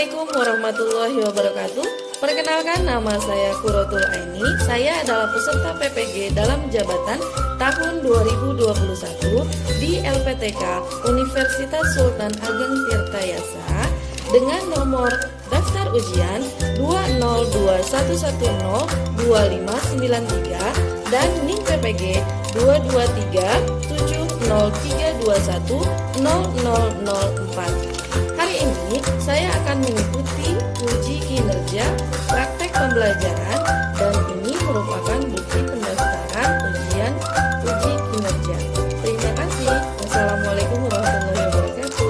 Assalamualaikum warahmatullahi wabarakatuh. Perkenalkan, nama saya Quratul Aini. Saya adalah peserta PPG dalam jabatan tahun 2021 di LPTK Universitas Sultan Ageng Tirtayasa dengan nomor daftar ujian 20211025993 dan NIM PPG 2237032100004. Hari ini saya akan mengikuti uji kinerja praktek pembelajaran dan ini merupakan bukti pendaftaran ujian uji kinerja. Terima kasih. Wassalamualaikum warahmatullahi wabarakatuh.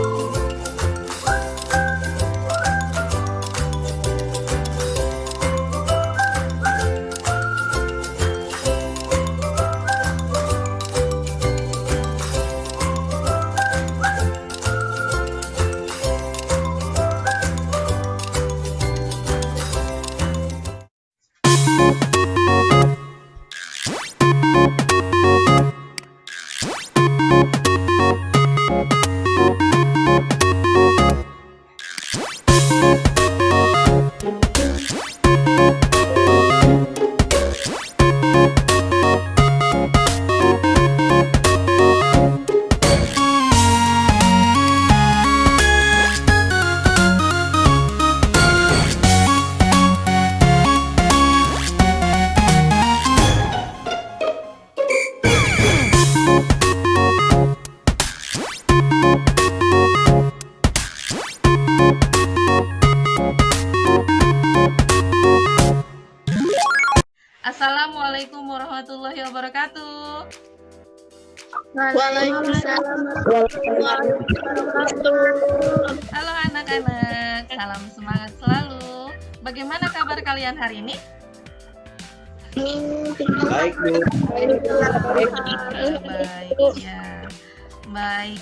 Assalamualaikum warahmatullahi wabarakatuh. Waalaikumsalam warahmatullahi wabarakatuh. Halo anak-anak, salam semangat selalu. Bagaimana kabar kalian hari ini? Baik, Bu. Baik, ya. Baik.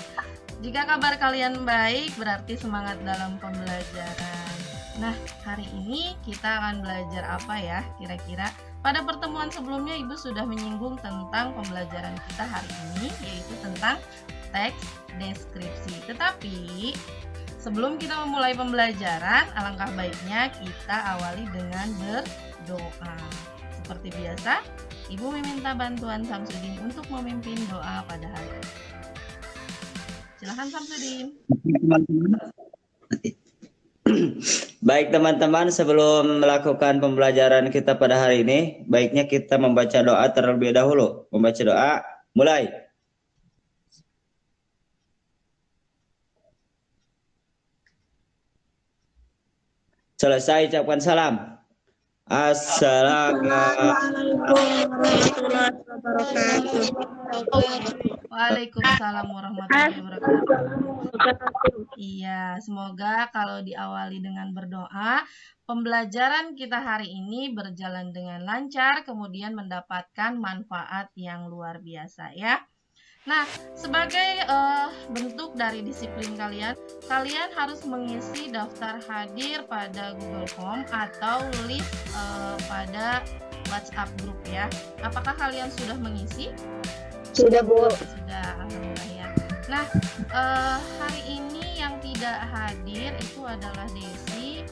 Jika kabar kalian baik, berarti semangat dalam pembelajaran. Nah, hari ini kita akan belajar apa ya kira-kira? Pada pertemuan sebelumnya Ibu sudah menyinggung tentang pembelajaran kita hari ini, yaitu tentang teks deskripsi. Tetapi sebelum kita memulai pembelajaran, alangkah baiknya kita awali dengan berdoa. Seperti biasa, Ibu meminta bantuan Samsudin untuk memimpin doa pada hari ini. Silakan Samsudin. Baik teman-teman, sebelum melakukan pembelajaran kita pada hari ini, baiknya kita membaca doa terlebih dahulu. Membaca doa, mulai. Selesai, ucapkan salam. Assalamualaikum warahmatullahi wabarakatuh. Waalaikumsalam warahmatullahi wabarakatuh. Iya, semoga kalau diawali dengan berdoa, pembelajaran kita hari ini berjalan dengan lancar, kemudian mendapatkan manfaat yang luar biasa ya. Nah, sebagai bentuk dari disiplin kalian, kalian harus mengisi daftar hadir pada Google Form atau list pada WhatsApp group ya. Apakah kalian sudah mengisi? Sudah, Bu. Sudah, alhamdulillah ya. Nah, hari ini yang tidak hadir itu adalah Desi.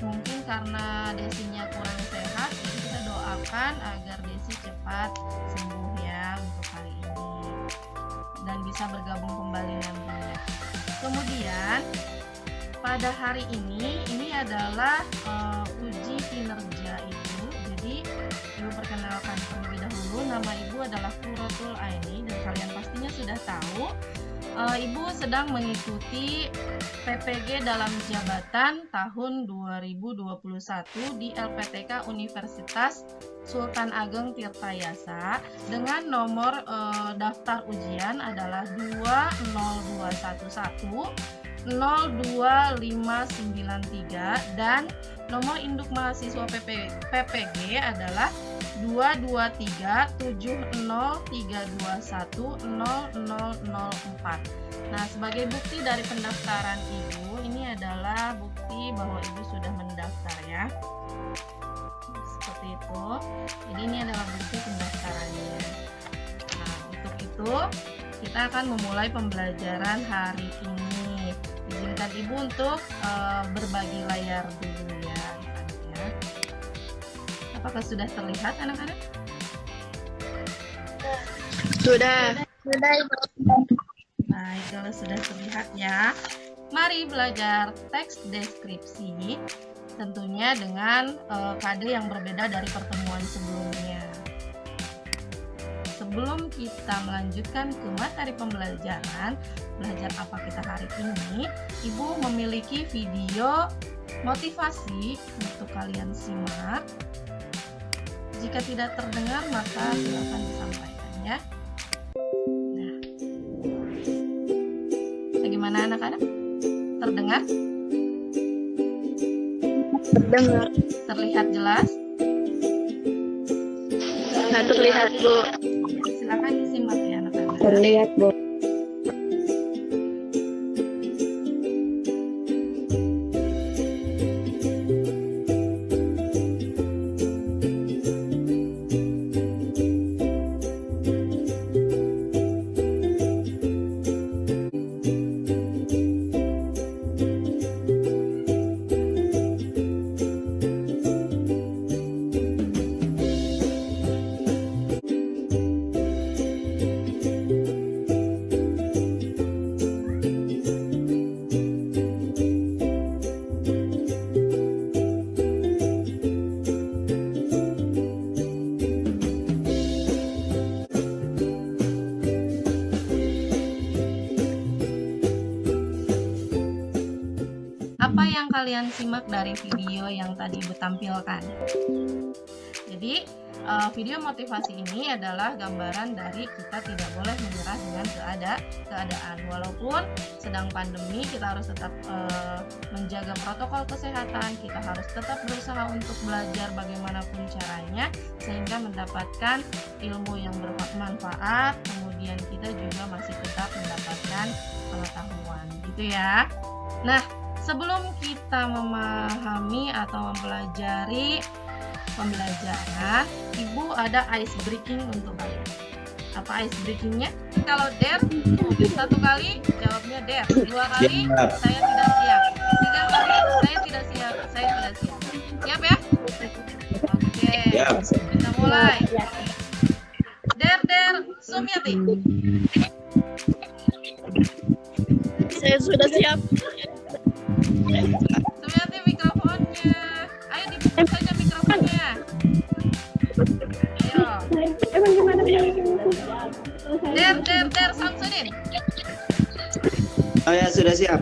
Mungkin karena Desinya kurang sehat, jadi kita doakan agar Desi cepat sembuh ya untuk hari ini dan bisa bergabung kembali nantinya. Kemudian pada hari ini adalah uji kinerja Ibu. Jadi Ibu perkenalkan terlebih dahulu, nama Ibu adalah Quratul Aini dan kalian pastinya sudah tahu Ibu sedang mengikuti PPG dalam jabatan tahun 2021 di LPTK Universitas Sultan Ageng Tirtayasa dengan nomor daftar ujian adalah 20211 02593 dan nomor induk mahasiswa PPG adalah 2237032100004. Nah, sebagai bukti dari pendaftaran Ibu, ini adalah bukti bahwa Ibu sudah mendaftar ya. Seperti itu. Jadi ini adalah bukti pendaftarannya. Nah, untuk itu kita akan memulai pembelajaran hari ini. Di izinkan Ibu untuk berbagi layar dulu ya, anak-anak ya. Apakah sudah terlihat anak-anak? Sudah. Sudah, Ibu. Baik, kalau sudah terlihat ya, mari belajar teks deskripsi, tentunya dengan kade yang berbeda dari pertemuan sebelumnya. Sebelum kita melanjutkan ke materi pembelajaran, belajar apa kita hari ini, Ibu memiliki video motivasi untuk kalian simak. Jika tidak terdengar, maka silakan disampaikan ya. Nah, bagaimana anak-anak? Terdengar? Terdengar. Terlihat jelas? Nah, terlihat, Bu. Silakan disimak ya anak-anak. Terlihat, Bu. Apa yang kalian simak dari video yang tadi Ibu tampilkan? Jadi video motivasi ini adalah gambaran dari kita tidak boleh menyerah dengan keadaan. Walaupun sedang pandemi, kita harus tetap menjaga protokol kesehatan, kita harus tetap berusaha untuk belajar bagaimanapun caranya sehingga mendapatkan ilmu yang bermanfaat, kemudian kita juga masih tetap mendapatkan pengetahuan gitu ya. Nah, sebelum kita memahami atau mempelajari pembelajaran, Ibu ada ice breaking untuk kalian. Apa ice breakingnya? Kalau dare, satu kali jawabnya dare, dua kali saya tidak siap, tiga kali saya tidak siap, saya tidak siap. Siap ya? Oke, kita mulai. Dare, Sumiati. Saya sudah siap. Sumiati mikrofonnya. Ayo dibuka saja mikrofonnya. Ayo. Emang gimana? Der Samsudin. Oh ya, sudah siap.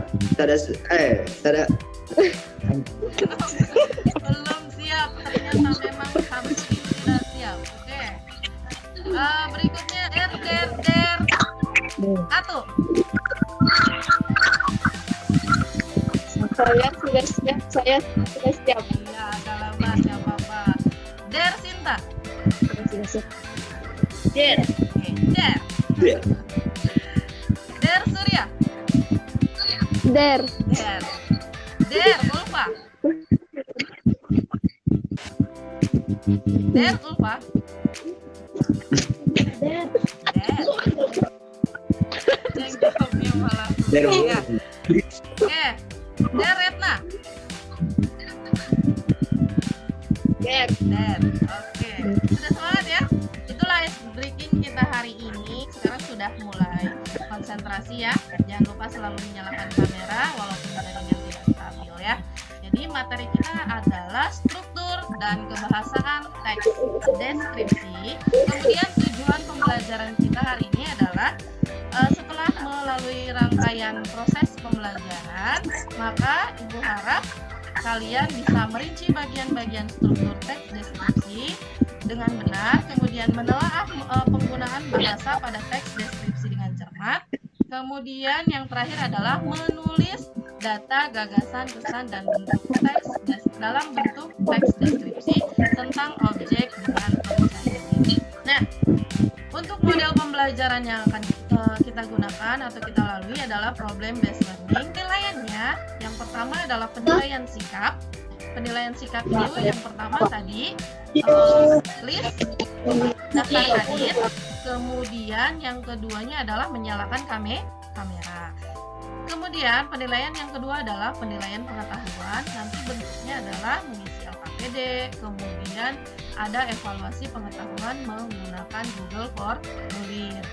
Belum siap. Ternyata memang Samsudin tidak siap. Oke. Berikutnya Der Atu. Saya sudah siap. Saya sudah siap. Iya, agak lambat, nggak apa-apa. Der Sinta. Saya sudah siap. Der. Oke, Der. Ya. Der Surya. Der. Der Ulfa. Der Ulfa. Der. Yang jawabnya malah Der. Surya. Oke, Der Retna. Der. Oke, sudah semangat ya? Itulah ice breaking kita hari ini. Sekarang sudah mulai konsentrasi ya. Jangan lupa selalu menyalakan kamera walaupun jaringan tidak stabil ya. Jadi materi kita adalah struktur dan kebahasaan teks deskripsi. Kemudian tujuan pembelajaran kita hari ini adalah setelah melalui rangkaian proses pembelajaran, maka Ibu harap kalian bisa merinci bagian-bagian struktur teks deskripsi dengan benar, kemudian menelaah penggunaan bahasa pada teks deskripsi dengan cermat. Kemudian yang terakhir adalah menulis data, gagasan, kesan, dan bentuk teks dalam bentuk teks deskripsi tentang objek dengan percaya diri. Nah, untuk model pembelajaran yang akan kita gunakan atau kita lalui adalah problem based learning. Penilaiannya yang pertama adalah penilaian sikap. Penilaian sikap itu yang pertama tadi list daftar hadir. Kemudian yang keduanya adalah menyalakan kamera. Kemudian penilaian yang kedua adalah penilaian pengetahuan. Nanti bentuknya adalah mengisi LKPD, kemudian ada evaluasi pengetahuan menggunakan Google Formulir.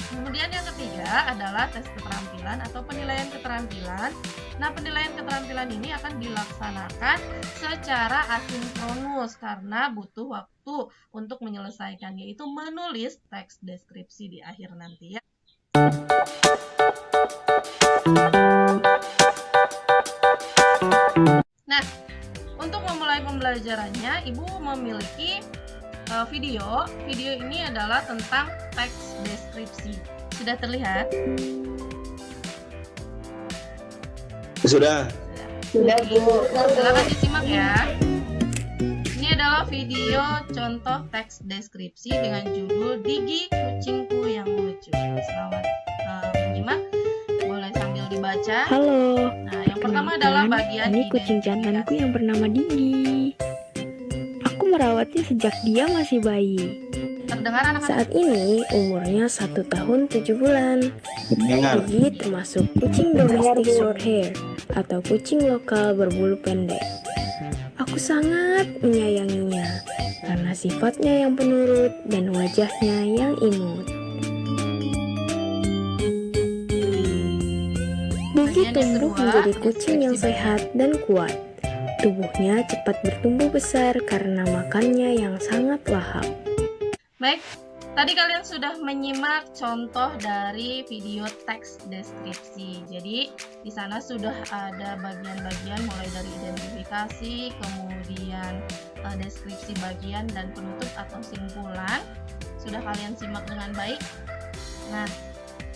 Kemudian yang ketiga adalah tes keterampilan atau penilaian keterampilan. Nah, penilaian keterampilan ini akan dilaksanakan secara asinkronus karena butuh waktu untuk menyelesaikan, yaitu menulis teks deskripsi di akhir nanti ya. Nah, untuk memulai pembelajarannya, Ibu memiliki video. Video ini adalah tentang teks deskripsi. Sudah terlihat? Sudah. Sudah, Bu. Silakan disimak ya. Ini adalah video contoh teks deskripsi dengan judul Digi Kucingku yang Lucu. Selamat menyimak. Boleh sambil dibaca. Halo. Nah, yang pertama adalah bagian ini kucing jantanku yang bernama Digi. Aku merawatnya sejak dia masih bayi. Terdengar anak-anak? Saat ini umurnya 1 tahun 7 bulan. Dengar. Digi termasuk kucing domestic short hair atau kucing lokal berbulu pendek. Aku sangat menyayanginya karena sifatnya yang penurut dan wajahnya yang imut. Digi tumbuh menjadi kucing yang sehat dan kuat. Tubuhnya cepat bertumbuh besar karena makannya yang sangat lahap. Baik, tadi kalian sudah menyimak contoh dari video teks deskripsi. Jadi, di sana sudah ada bagian-bagian mulai dari identifikasi, kemudian deskripsi bagian dan penutup atau simpulan. Sudah kalian simak dengan baik. Nah,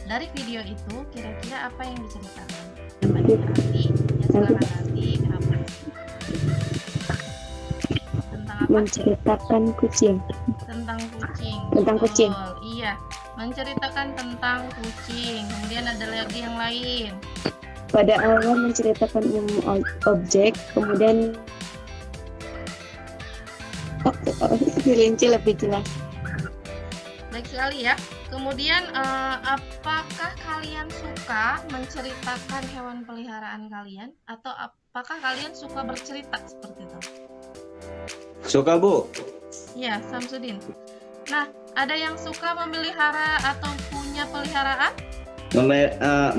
dari video itu kira-kira apa yang diceritakan? Nanti, ya silakan nanti kenapa? Tentang apa? Menceritakan kucing. Tentang kucing. Tentang Betul, kucing. Iya, menceritakan tentang kucing. Kemudian ada lagi yang lain. Pada awal menceritakan objek, kemudian dirinci lebih jelas. Baik sekali ya. Kemudian apakah kalian suka menceritakan hewan peliharaan kalian atau apakah kalian suka bercerita seperti itu? Suka, Bu? Iya, Samsudin. Nah, ada yang suka memelihara atau punya peliharaan?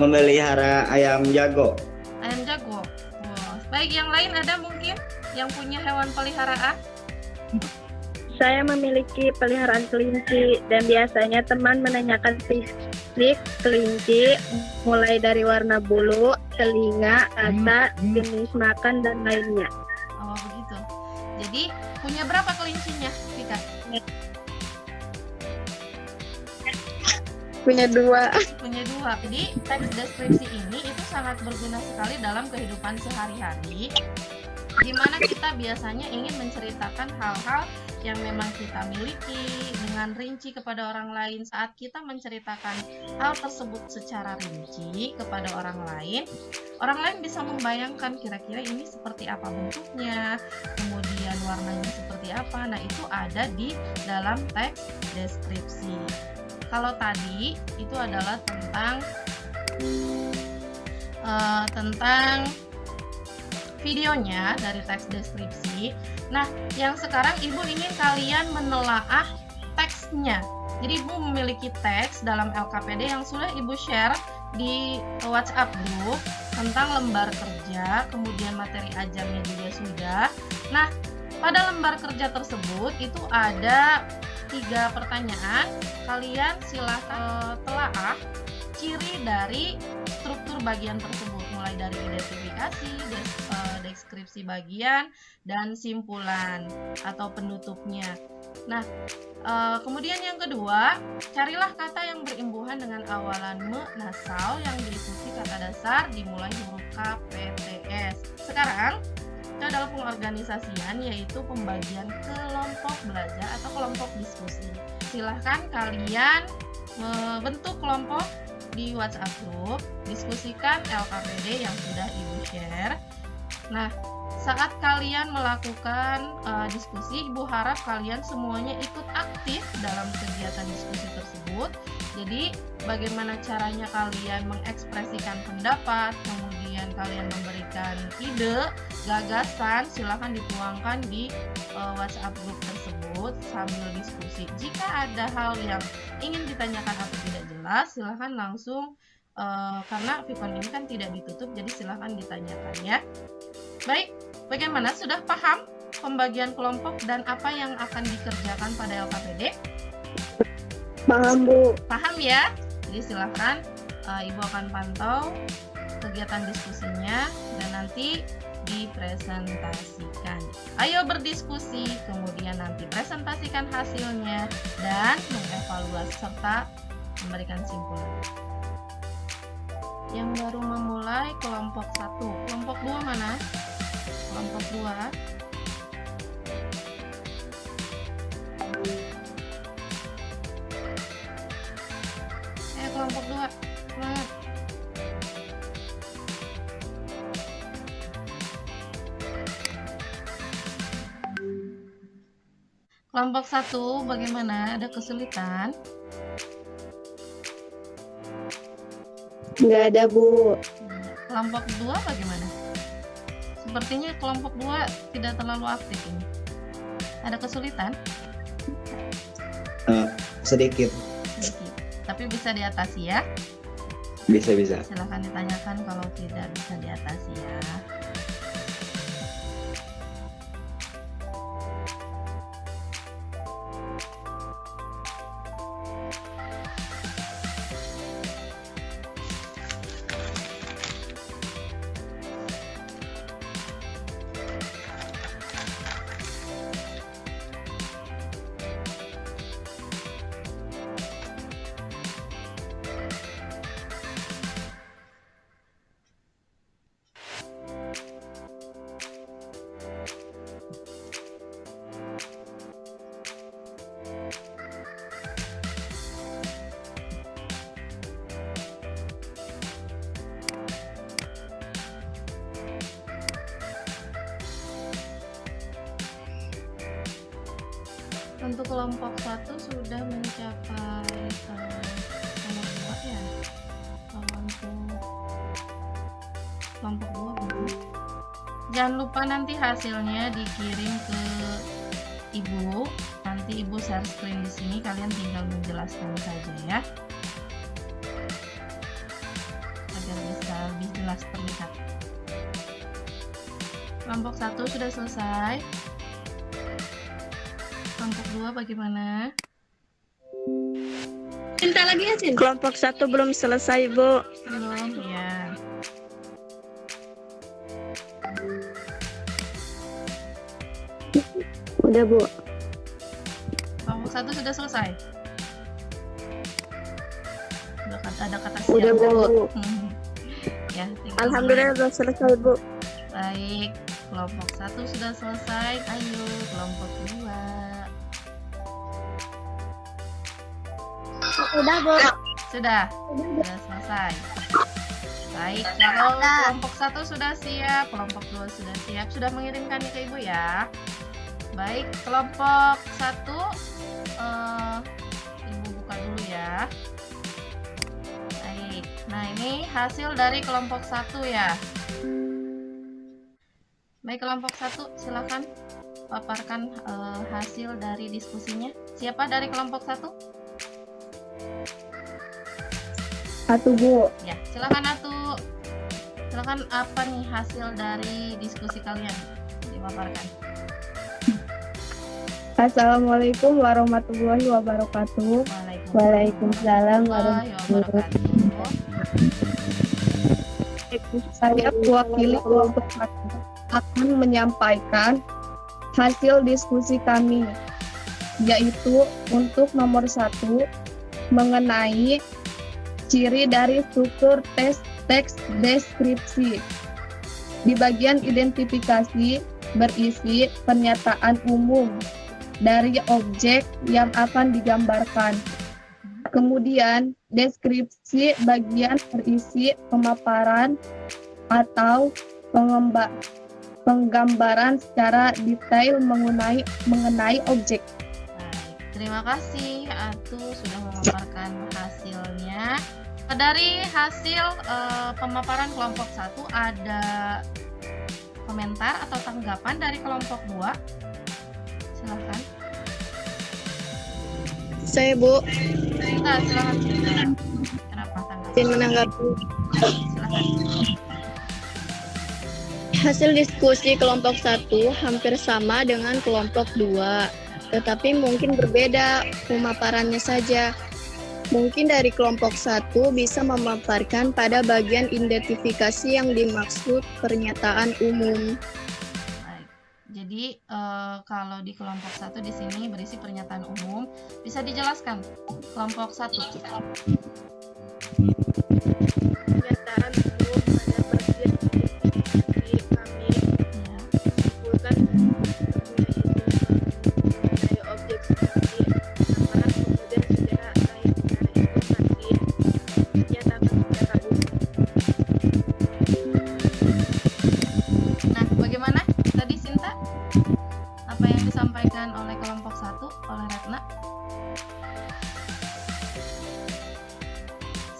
Memelihara ayam jago. Ayam jago. Wah, baik, yang lain ada mungkin yang punya hewan peliharaan? Saya memiliki peliharaan kelinci dan biasanya teman menanyakan fisik kelinci mulai dari warna bulu, telinga, rasa, jenis makan dan lainnya. Oh, begitu. Jadi, punya berapa kelincinya, Vika? Punya 2. Punya 2. Jadi, teks deskripsi ini itu sangat berguna sekali dalam kehidupan sehari-hari, di mana kita biasanya ingin menceritakan hal-hal yang memang kita miliki dengan rinci kepada orang lain. Saat kita menceritakan hal tersebut secara rinci kepada orang lain bisa membayangkan kira-kira ini seperti apa bentuknya, kemudian warnanya seperti apa. Nah, itu ada di dalam teks deskripsi. Kalau tadi itu adalah tentang videonya dari teks deskripsi. Nah, yang sekarang Ibu ingin kalian menelaah teksnya. Jadi Ibu memiliki teks dalam LKPD yang sudah Ibu share di WhatsApp group tentang lembar kerja, kemudian materi ajarnya juga sudah. Nah, pada lembar kerja tersebut itu ada 3 pertanyaan. Kalian silakan telaah ciri dari struktur bagian tersebut, mulai dari identifikasi, deskripsi bagian, dan simpulan atau penutupnya. Nah, kemudian yang kedua, carilah kata yang berimbuhan dengan awalan me nasal yang diikuti kata dasar dimulai huruf K, P, T, S. Sekarang, itu adalah pengorganisasian, yaitu pembagian kelompok belajar atau kelompok diskusi. Silahkan kalian membentuk kelompok di WhatsApp group, diskusikan LKPD yang sudah Ibu share. Nah, saat kalian melakukan diskusi, Ibu harap kalian semuanya ikut aktif dalam kegiatan diskusi tersebut. Jadi, bagaimana caranya kalian mengekspresikan pendapat, kemudian kalian memberikan ide, gagasan, silahkan dituangkan di WhatsApp group tersebut sambil diskusi. Jika ada hal yang ingin ditanyakan atau tidak jelas, silahkan langsung, karena Vicon ini kan tidak ditutup, jadi silahkan ditanyakan ya. Baik, bagaimana? Sudah paham pembagian kelompok dan apa yang akan dikerjakan pada LKPD? Paham, Bu. Paham ya? Jadi silahkan Ibu akan pantau kegiatan diskusinya dan nanti dipresentasikan. Ayo berdiskusi, kemudian nanti presentasikan hasilnya dan mengevaluasi serta memberikan simpulan. Yang baru memulai kelompok 1. Kelompok 2 mana? Kelompok 2. Kelompok 2. Semangat. Kelompok 1 bagaimana? Ada kesulitan? Nggak ada, Bu. Kelompok 2 bagaimana? Sepertinya kelompok 2 tidak terlalu aktif ini. Ada kesulitan? Sedikit. Sedikit. Tapi bisa diatasi ya. Bisa. Silahkan ditanyakan kalau tidak bisa diatasi ya. Untuk kelompok 1 sudah mencapai nomor 2 ya. Kalau untuk kelompok 2 belum. Jangan lupa nanti hasilnya dikirim ke Ibu. Nanti Ibu share screen di sini, kalian tinggal menjelaskan saja ya. Agar bisa lebih jelas terlihat. Kelompok 1 sudah selesai. Kelompok 2 bagaimana? Cinta lagi ya, Cin? Kelompok 1 belum selesai, Bu. Belum ya. Udah, Bu. Kelompok 1 sudah selesai. Ada kata siap. Udah, Bu. Ya, tinggal Alhamdulillah sudah selesai, Bu. baik. Kelompok 1 sudah selesai. Ayo kelompok 2. Udah, Bu. Sudah selesai. Baik, kalau kelompok 1 sudah siap, kelompok 2 sudah siap, sudah mengirimkannya ke Ibu ya. Baik, kelompok 1 Ibu buka dulu ya. Baik, nah ini hasil dari kelompok 1 ya. Baik, kelompok 1 silakan paparkan hasil dari diskusinya. Siapa dari kelompok 1? Satu, Bu. Ya, silakan Atu. Silakan, apa nih hasil dari diskusi kalian? Dipaparkan. Assalamualaikum warahmatullahi wabarakatuh. Waalaikumsalam warahmatullahi wabarakatuh. Saya mewakili kelompok akan menyampaikan hasil diskusi kami, yaitu untuk nomor 1 mengenai ciri dari struktur teks deskripsi. Di bagian identifikasi berisi pernyataan umum dari objek yang akan digambarkan. Kemudian deskripsi bagian berisi pemaparan atau penggambaran secara detail mengenai objek. Baik, terima kasih Atu sudah memaparkan hasilnya. Dari hasil pemaparan kelompok 1 ada komentar atau tanggapan dari kelompok 2? Silahkan. Saya Bu, Nah, silahkan cerita. Kenapa tanggapan? ingin menanggapi Silahkan. hasil diskusi kelompok 1 hampir sama dengan kelompok 2, tetapi mungkin berbeda pemaparannya saja. Mungkin dari kelompok 1 bisa memaparkan pada bagian identifikasi yang dimaksud pernyataan umum. Baik. Jadi kalau di kelompok 1 di sini berisi pernyataan umum, bisa dijelaskan kelompok 1. Pernyataan umum pada bagian identifikasi kami Ya. menyimpulkan mengenai objek seperti nama, kemudian sejarah lain secara informasi dinyatakan secara umum. Nah, bagaimana tadi Sinta? Apa yang disampaikan oleh kelompok 1 oleh Retna?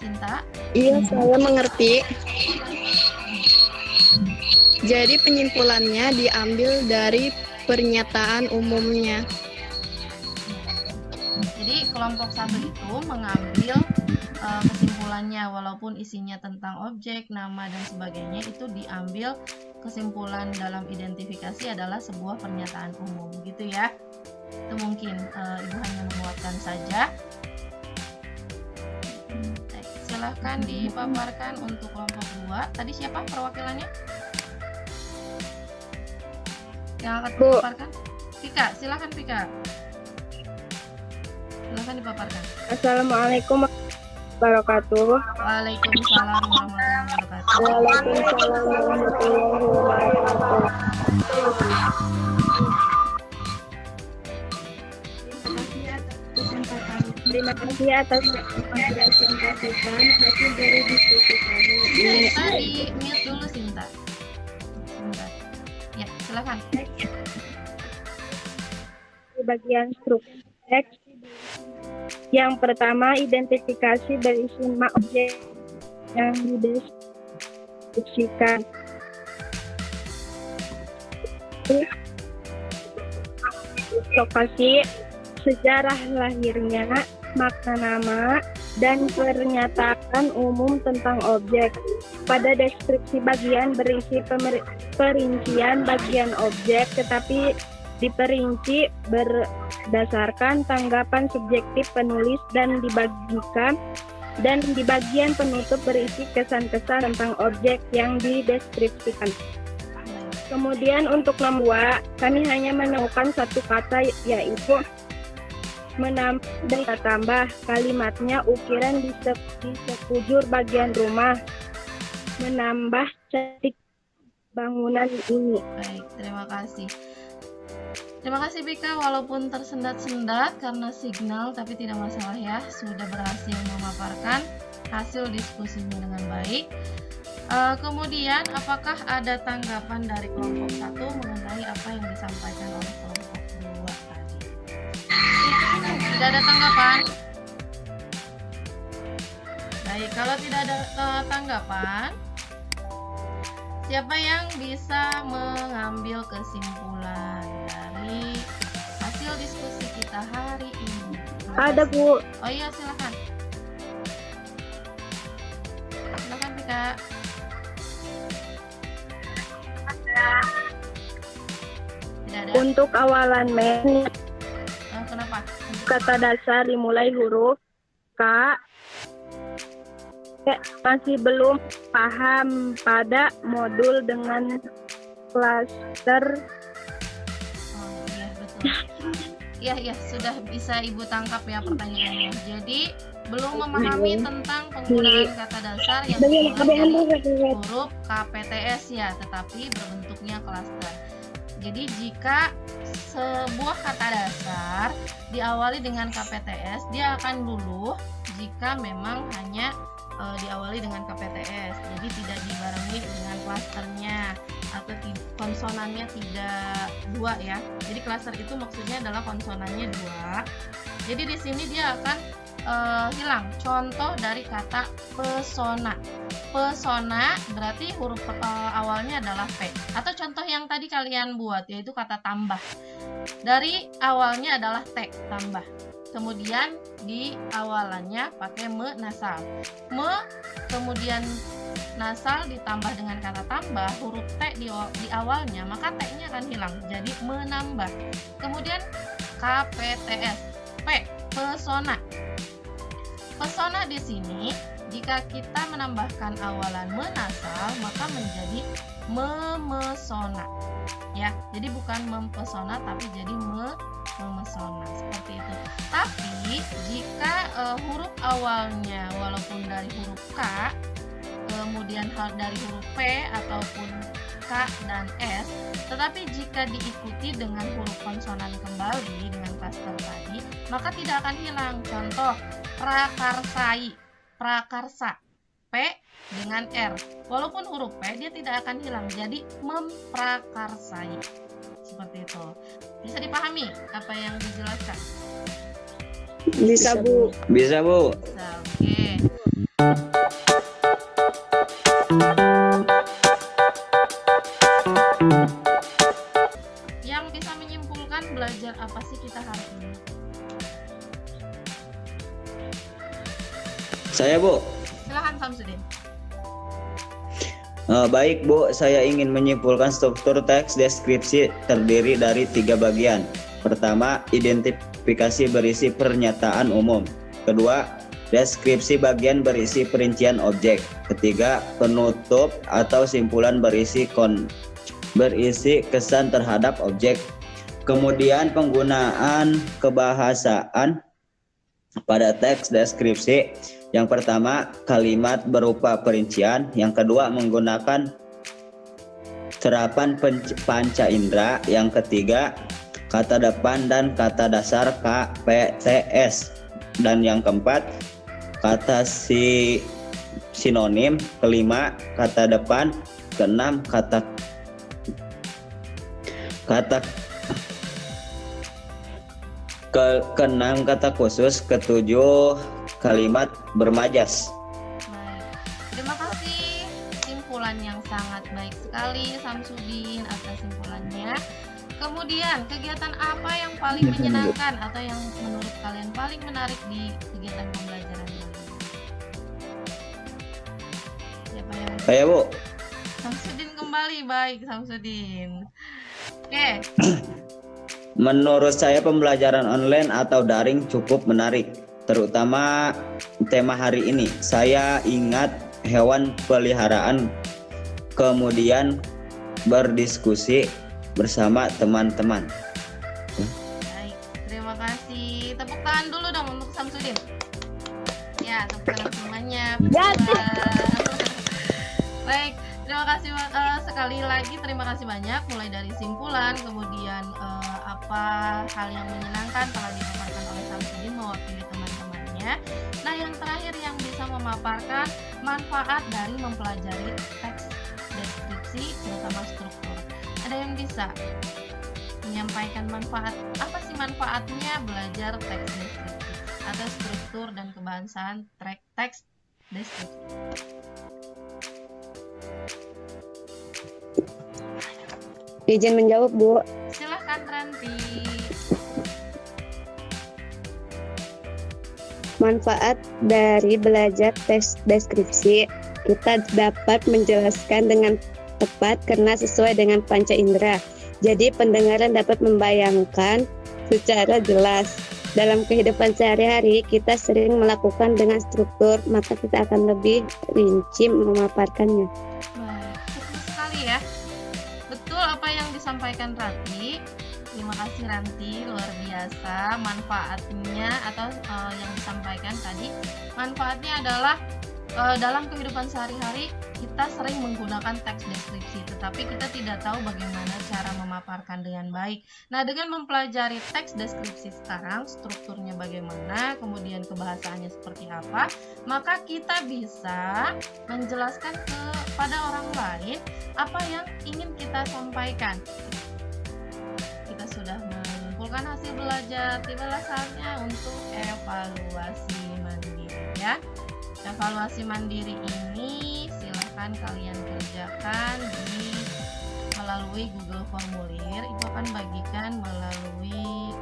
Sinta? Iya, saya mengerti. Jadi penyimpulannya diambil dari pernyataan umumnya. Jadi kelompok 1 itu mengambil kesimpulannya, walaupun isinya tentang objek, nama, dan sebagainya, itu diambil kesimpulan dalam identifikasi adalah sebuah pernyataan umum, gitu ya. Itu mungkin Ibu hanya menguatkan saja. Baik, silahkan dipaparkan untuk kelompok 2. Tadi siapa perwakilannya? Yang akan Bu. dipaparkan? Pika, silahkan Pika. Silahkan dipaparkan. Assalamualaikum warahmatullahi wabarakatuh. Waalaikumsalam warahmatullahi wabarakatuh. Waalaikumsalam warahmatullahi wabarakatuh. Terima kasih atas presentasikan hasil dari diskusi kami. Sinta di mute dulu Sinta. Sebentar. Ya, silakan. Di bagian struktur teks, yang pertama identifikasi berisi objek yang dideskripsikan. Lokasi, sejarah lahirnya, makna nama, dan pernyataan umum tentang objek. Pada deskripsi bagian berisi perincian bagian objek, tetapi diperinci berdasarkan tanggapan subjektif penulis dan di bagian penutup berisi kesan-kesan tentang objek yang dideskripsikan. Kemudian untuk nomor 2, kami hanya menemukan satu kata, yaitu menambah dan tambah kalimatnya ukiran di sekujur bagian rumah, menambah cantik bangunan ini. Baik, terima kasih. Terima kasih Bika, walaupun tersendat-sendat karena signal, tapi tidak masalah ya, sudah berhasil memaparkan hasil diskusinya dengan baik. Kemudian, apakah ada tanggapan dari kelompok 1 mengenai apa yang disampaikan oleh kelompok 2 tadi? Tidak ada tanggapan? Baik, kalau tidak ada tanggapan, siapa yang bisa mengambil kesimpulan dari hasil diskusi kita hari ini? Ada Bu. Oh iya, silakan. Silakan Pika. Tidak ada. Untuk awalan Kenapa? kata dasar dimulai huruf K. Masih belum paham pada modul dengan klaster. Oh iya, betul. Iya, sudah bisa Ibu tangkap ya pertanyaannya. Jadi belum memahami tentang penggunaan kata dasar yang dimulai dari huruf KPTS ya, tetapi berbentuknya klaster. Jadi jika sebuah kata dasar diawali dengan KPTS, dia akan luluh jika memang hanya diawali dengan KPTS. Jadi tidak dibarengi dengan klasternya. atau konsonannya tidak dua ya. Jadi cluster itu maksudnya adalah konsonannya dua. Jadi di sini dia akan hilang. Contoh dari kata pesona. Pesona berarti huruf awalnya adalah P. Atau contoh yang tadi kalian buat yaitu kata tambah. Dari awalnya adalah T, tambah. Kemudian di awalannya pakai me nasal. Me kemudian nasal ditambah dengan kata tambah, huruf T di awalnya, maka T-nya akan hilang. Jadi menambah. Kemudian KPTS, P, pesona. Pesona di sini jika kita menambahkan awalan menasal maka menjadi memesona. Ya, jadi bukan mempesona tapi jadi memesona seperti itu. Tapi jika huruf awalnya walaupun dari huruf K, kemudian dari huruf P ataupun K dan S, tetapi jika diikuti dengan huruf konsonan kembali dengan cluster tadi, maka tidak akan hilang. Contoh prakarsai, prakarsa, P dengan R. Walaupun huruf P dia tidak akan hilang, jadi memprakarsai. Seperti itu. Bisa dipahami apa yang dijelaskan? Bisa, Bu. Bisa, Bu. Bisa, oke. Yang bisa menyimpulkan belajar apa sih kita hari ini? Saya, Bu. Silahkan Samsudin. Baik, Bu. Saya ingin menyimpulkan struktur teks deskripsi terdiri dari 3 bagian. Pertama, identifikasi berisi pernyataan umum. Kedua, deskripsi bagian berisi perincian objek. Ketiga, penutup atau simpulan berisi kesan terhadap objek. Kemudian penggunaan kebahasaan pada teks deskripsi. Yang pertama, kalimat berupa perincian. Yang kedua, menggunakan terapan panca indera. Yang ketiga, kata depan dan kata dasar KPTS. Dan yang keempat, kata sinonim. Kelima, kata depan. Keenam, keenam kata khusus. Ketujuh, kalimat bermajas. Baik. Terima kasih simpulan yang sangat baik sekali Samsudin atas simpulannya. Kemudian kegiatan apa yang paling menyenangkan atau yang menurut kalian paling menarik di kegiatan pembelajaran ini? Siapa yang? Saya, Bu. Samsudin kembali, baik Samsudin. Oke. Menurut saya pembelajaran online atau daring cukup menarik, terutama tema hari ini. Saya ingat hewan peliharaan, kemudian berdiskusi bersama teman-teman. Baik, terima kasih. Tepuk tangan dulu dong untuk Samsudin. Ya, tepuk tangan semuanya. Baik, terima kasih sekali lagi. Terima kasih banyak mulai dari simpulan, kemudian apa hal yang menyenangkan telah dipaparkan oleh Samsudin mewakili teman-temannya. Nah, yang terakhir yang bisa memaparkan manfaat dari mempelajari teks deskripsi terutama struktur. Ada yang bisa menyampaikan manfaat, apa sih manfaatnya belajar teks deskripsi atau struktur dan kebahasaan teks deskripsi? Izin menjawab, Bu. Silahkan Ranti. Manfaat dari belajar teks deskripsi, kita dapat menjelaskan dengan tepat karena sesuai dengan panca indera. Jadi pendengaran dapat membayangkan secara jelas. Dalam kehidupan sehari-hari kita sering melakukan dengan struktur, maka kita akan lebih rinci memaparkannya. Baik, betul sekali ya. Betul apa yang disampaikan Ranti. Terima kasih Ranti, luar biasa manfaatnya atau yang disampaikan tadi. Manfaatnya adalah dalam kehidupan sehari-hari kita kita sering menggunakan teks deskripsi, tetapi kita tidak tahu bagaimana cara memaparkan dengan baik. Nah, dengan mempelajari teks deskripsi sekarang, strukturnya bagaimana, kemudian kebahasaannya seperti apa, maka kita bisa menjelaskan kepada orang lain apa yang ingin kita sampaikan. Kita sudah mengumpulkan hasil belajar, tibalah saatnya untuk evaluasi mandiri ya. Evaluasi mandiri ini silahkan kalian kerjakan melalui Google Formulir. Ibu akan bagikan melalui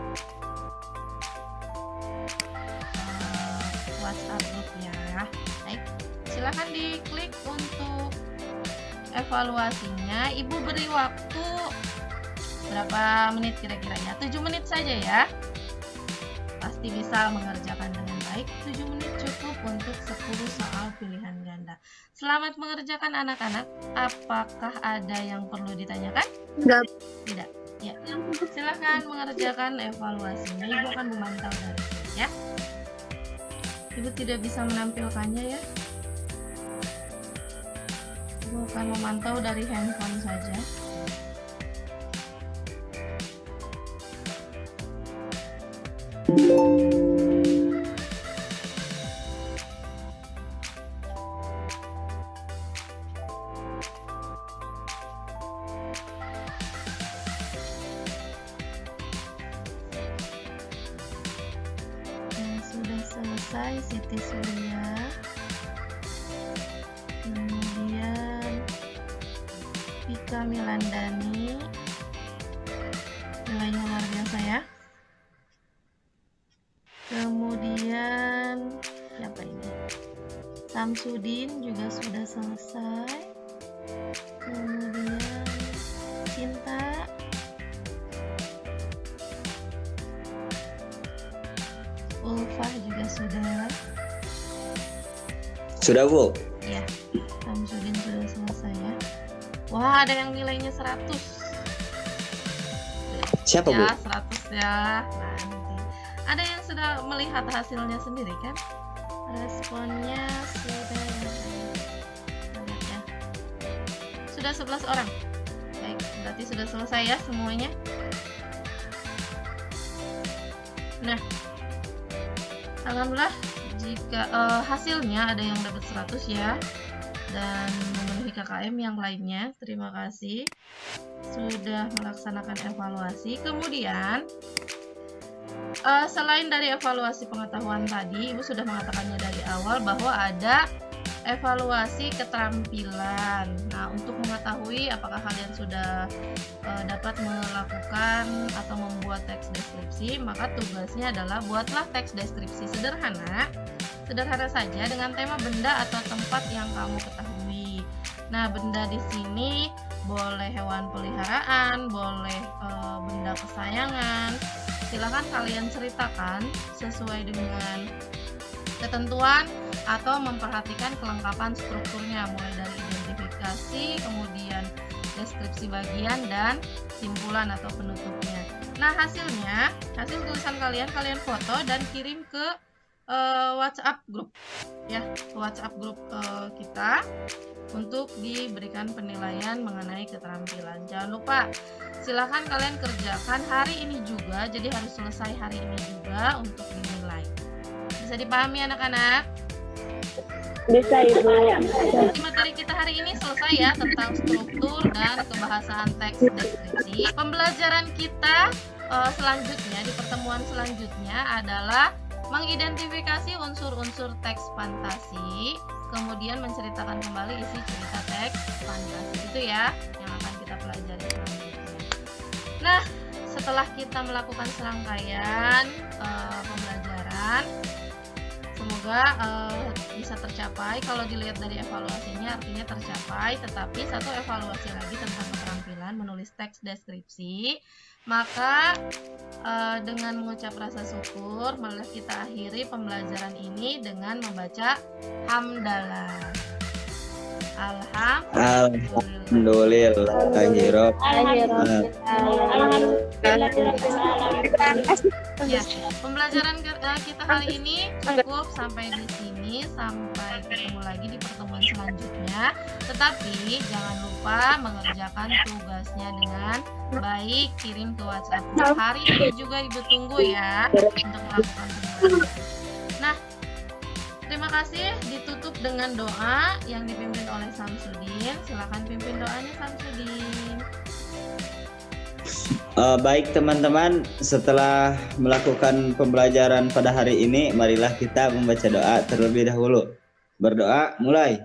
WhatsApp group ya. Baik, silahkan diklik untuk evaluasinya. Ibu beri waktu berapa menit kira-kira ya? 7 menit saja ya. Pasti bisa mengerjakan dengan baik. 7 menit cukup untuk 10 soal pilihan ganda. Selamat mengerjakan anak-anak. Apakah ada yang perlu ditanyakan? Enggak. Tidak. Ya. Silakan mengerjakan evaluasinya. Ibu akan memantau dari sini ya. Ibu tidak bisa menampilkannya ya. Ibu akan memantau dari handphone saja. Sudah selesai Siti Surya, kemudian Vika Milandani, nilainya luar biasa ya. Kemudian siapa ini? Samsudin juga sudah selesai. Kemudian Cinta, Ulfah juga sudah. Sudah, Bu? Ya, Samsudin sudah selesai ya. Wah, ada yang nilainya 100. Siapa, Bu? Ya, 100 ya. Nanti. Ada yang sudah melihat hasilnya sendiri kan? Responnya sudah ya. Sudah 11 orang. Baik, berarti sudah selesai ya semuanya. Nah, alhamdulillah jika hasilnya ada yang dapat 100 ya, dan memenuhi KKM yang lainnya. Terima kasih sudah melaksanakan evaluasi. Kemudian selain dari evaluasi pengetahuan tadi, Ibu sudah mengatakannya dari awal bahwa ada evaluasi keterampilan. Nah, untuk mengetahui apakah kalian sudah dapat melakukan atau membuat teks deskripsi, maka tugasnya adalah buatlah teks deskripsi sederhana saja dengan tema benda atau tempat yang kamu ketahui. Nah, benda di sini boleh hewan peliharaan, boleh benda kesayangan. Silakan kalian ceritakan sesuai dengan ketentuan atau memperhatikan kelengkapan strukturnya, mulai dari identifikasi, kemudian deskripsi bagian, dan simpulan atau penutupnya. Nah, hasil tulisan kalian foto dan kirim ke WhatsApp grup ya, ke WhatsApp grup kita untuk diberikan penilaian mengenai keterampilan. Jangan lupa, silahkan kalian kerjakan hari ini juga, jadi harus selesai hari ini juga untuk dinilai. Bisa dipahami anak-anak? Bisa, Ibu. Jadi materi kita hari ini selesai ya, tentang struktur dan kebahasaan teks deskripsi. Pembelajaran kita selanjutnya, di pertemuan selanjutnya adalah mengidentifikasi unsur-unsur teks fantasi, kemudian menceritakan kembali isi cerita teks fantasi. Itu ya yang akan kita pelajari selanjutnya. Nah, setelah kita melakukan serangkaian pembelajaran, semoga bisa tercapai. Kalau dilihat dari evaluasinya artinya tercapai, tetapi satu evaluasi lagi tentang keterampilan menulis teks deskripsi. Maka dengan mengucap rasa syukur, malah kita akhiri pembelajaran ini dengan membaca hamdalah. Alhamdulillahirabbil Ya, pembelajaran kita hari ini cukup sampai di sini. Sampai ketemu lagi di pertemuan selanjutnya. Tetapi jangan lupa mengerjakan tugasnya dengan baik. Kirim ke WhatsApp. Hari ini juga Ibu tunggu ya untuk melakukan pembelajaran. Nah, terima kasih. Ditutup dengan doa yang dipimpin oleh Samsudin. Silakan pimpin doanya, Samsudin. Baik teman-teman, setelah melakukan pembelajaran pada hari ini, marilah kita membaca doa terlebih dahulu. Berdoa, mulai.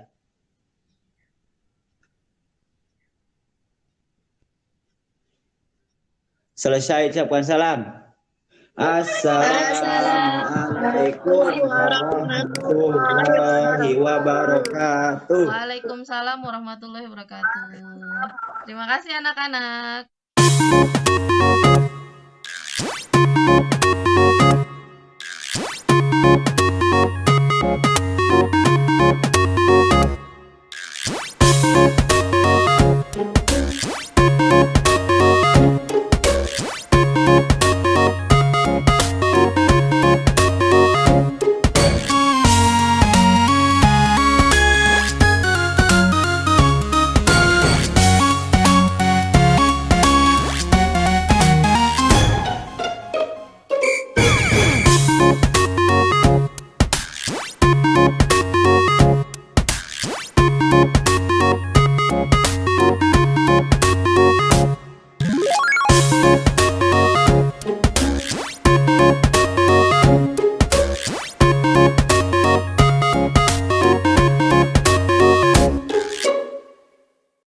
Selesai, ucapkan salam. Assalamualaikum warahmatullahi wabarakatuh. Waalaikumsalam warahmatullahi wabarakatuh. Terima kasih anak-anak.